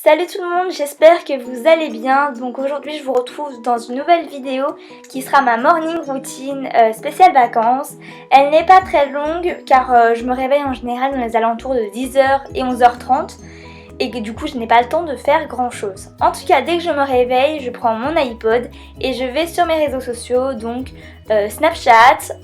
Salut tout le monde, j'espère que vous allez bien. Donc aujourd'hui je vous retrouve dans une nouvelle vidéo qui sera ma morning routine spéciale vacances. Elle n'est pas très longue car je me réveille en général dans les alentours de 10h et 11h30 et que du coup je n'ai pas le temps de faire grand chose. En tout cas, dès que je me réveille, je prends mon iPod et je vais sur mes réseaux sociaux, donc Snapchat,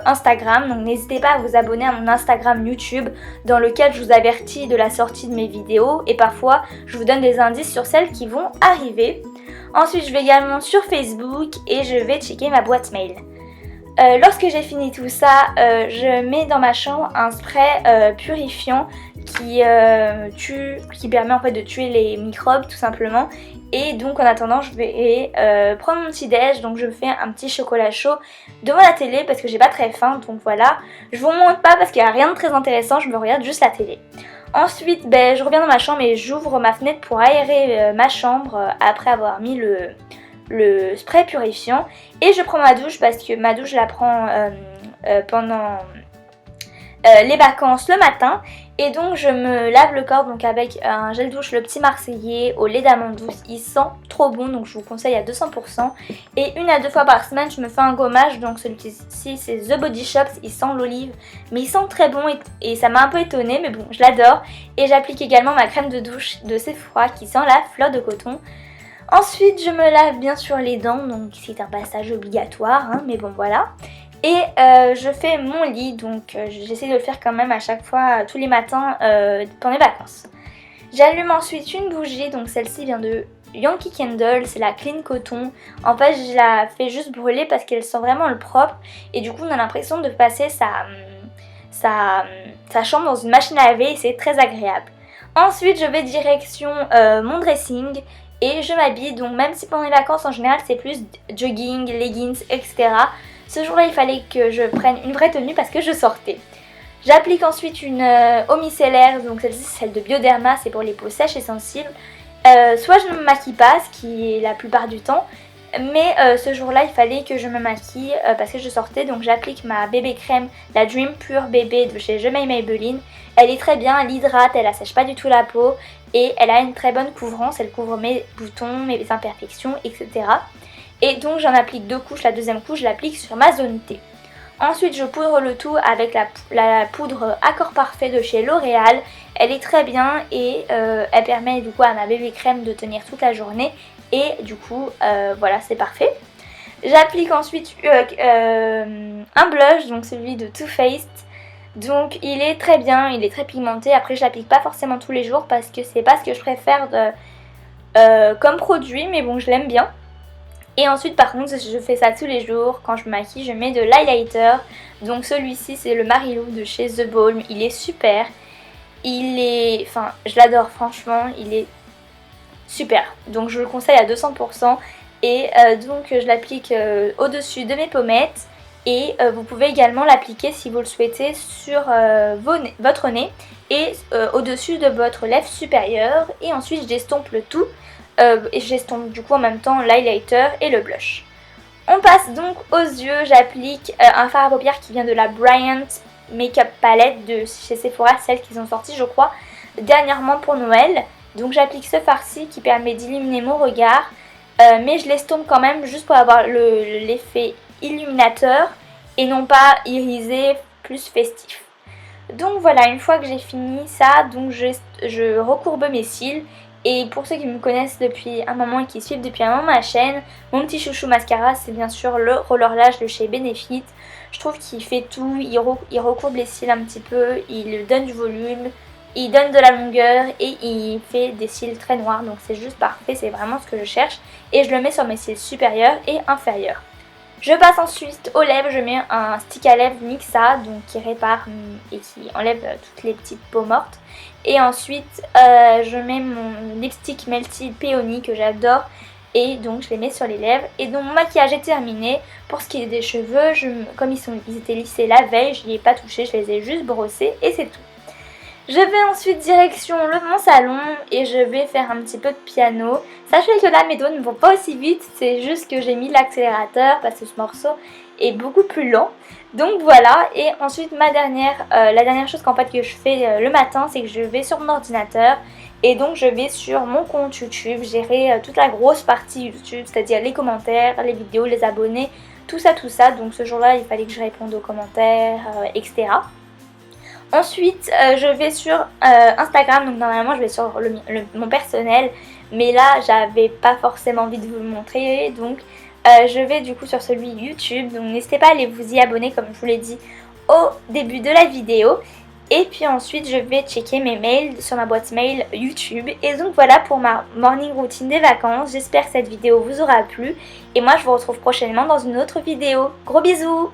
Instagram. Donc n'hésitez pas à vous abonner à mon Instagram, YouTube, dans lequel je vous avertis de la sortie de mes vidéos et parfois je vous donne des indices sur celles qui vont arriver. Ensuite je vais également sur Facebook et je vais checker ma boîte mail. Lorsque j'ai fini tout ça, je mets dans ma chambre un spray purifiant qui permet en fait de tuer les microbes tout simplement. Et donc en attendant je vais prendre mon petit déj, donc je me fais un petit chocolat chaud devant la télé parce que j'ai pas très faim, donc voilà. Je vous montre pas parce qu'il n'y a rien de très intéressant, je me regarde juste la télé. Ensuite je reviens dans ma chambre et j'ouvre ma fenêtre pour aérer ma chambre après avoir mis le spray purifiant et je prends ma douche parce que ma douche je la prends pendant les vacances le matin et donc je me lave le corps donc avec un gel douche le petit marseillais au lait d'amande douce. Il sent trop bon, donc je vous conseille à 200%. Et 1 à 2 fois par semaine je me fais un gommage, donc celui-ci c'est The Body Shop, il sent l'olive mais il sent très bon et ça m'a un peu étonnée, mais bon je l'adore. Et j'applique également ma crème de douche de Sephora qui sent la fleur de coton. Ensuite je me lave bien sûr les dents, donc c'est un passage obligatoire hein, mais bon voilà. Et je fais mon lit, donc j'essaie de le faire quand même à chaque fois, tous les matins pendant les vacances. J'allume ensuite une bougie, donc celle-ci vient de Yankee Candle, c'est la Clean Coton. En fait je la fais juste brûler parce qu'elle sent vraiment le propre et du coup on a l'impression de passer sa chambre dans une machine à laver et c'est très agréable. Ensuite je vais direction mon dressing. Et je m'habille, donc même si pendant les vacances en général c'est plus jogging, leggings, etc. Ce jour-là il fallait que je prenne une vraie tenue parce que je sortais. J'applique ensuite une eau micellaire, donc celle-ci c'est celle de Bioderma, c'est pour les peaux sèches et sensibles. Soit je ne me maquille pas, ce qui est la plupart du temps, mais ce jour-là il fallait que je me maquille parce que je sortais, donc j'applique ma bébé crème, la Dream Pure Bébé de chez Je Maybelline. Elle est très bien, elle hydrate, elle assèche pas du tout la peau et elle a une très bonne couvrance, elle couvre mes boutons, mes imperfections, etc. Et donc j'en applique 2 couches, la deuxième couche je l'applique sur ma zone T. Ensuite je poudre le tout avec la poudre Accord Parfait de chez L'Oréal. Elle est très bien et elle permet du coup à ma bébé crème de tenir toute la journée et du coup voilà, c'est parfait. J'applique ensuite un blush, donc celui de Too Faced. Donc il est très bien, il est très pigmenté. Après je l'applique pas forcément tous les jours parce que c'est pas ce que je préfère comme produit, mais bon je l'aime bien. Et ensuite par contre je fais ça tous les jours, quand je me maquille je mets de l'highlighter. Donc celui-ci c'est le Marilou de chez The Balm, il est super. Enfin je l'adore franchement, il est super. Donc je le conseille à 200%. Et donc je l'applique au-dessus de mes pommettes. Et vous pouvez également l'appliquer si vous le souhaitez sur votre nez et au-dessus de votre lèvre supérieure. Et ensuite je d'estompe le tout et j'estompe du coup en même temps l'highlighter et le blush. On passe donc aux yeux, j'applique un fard à paupières qui vient de la Bryant Makeup Palette de chez Sephora, celle qu'ils ont sortie je crois dernièrement pour Noël. Donc j'applique ce fard-ci qui permet d'illuminer mon regard, mais je l'estompe quand même juste pour avoir l'effet illuminateur et non pas irisé plus festif. Donc voilà, une fois que j'ai fini ça, donc je recourbe mes cils. Et pour ceux qui me connaissent depuis un moment et qui suivent depuis un moment ma chaîne, mon petit chouchou mascara c'est bien sûr le Roller Lash de chez Benefit. Je trouve qu'il fait tout, il recourbe les cils un petit peu, il donne du volume, il donne de la longueur et il fait des cils très noirs, donc c'est juste parfait, c'est vraiment ce que je cherche. Et je le mets sur mes cils supérieurs et inférieurs. Je passe ensuite aux lèvres, je mets un stick à lèvres Nixa, donc qui répare et qui enlève toutes les petites peaux mortes. Et ensuite je mets mon lipstick Melty Peony que j'adore et donc je les mets sur les lèvres. Et donc mon maquillage est terminé. Pour ce qui est des cheveux, comme ils étaient lissés la veille, je n'y ai pas touché, je les ai juste brossés et c'est tout. Je vais ensuite direction mon salon et je vais faire un petit peu de piano. Sachez que là mes doigts ne vont pas aussi vite, c'est juste que j'ai mis l'accélérateur parce que ce morceau est beaucoup plus lent. Donc voilà, et ensuite la dernière chose qu'en fait que je fais le matin, c'est que je vais sur mon ordinateur Et donc je vais sur mon compte YouTube gérer toute la grosse partie YouTube, c'est-à-dire les commentaires, les vidéos, les abonnés, tout ça. Donc ce jour-là, il fallait que je réponde aux commentaires, etc. Ensuite, je vais sur Instagram, donc normalement je vais sur mon personnel, mais là j'avais pas forcément envie de vous le montrer, donc je vais du coup sur celui YouTube, donc n'hésitez pas à aller vous y abonner comme je vous l'ai dit au début de la vidéo. Et puis ensuite je vais checker mes mails sur ma boîte mail YouTube. Et donc voilà pour ma morning routine des vacances. J'espère que cette vidéo vous aura plu. Et moi je vous retrouve prochainement dans une autre vidéo. Gros bisous!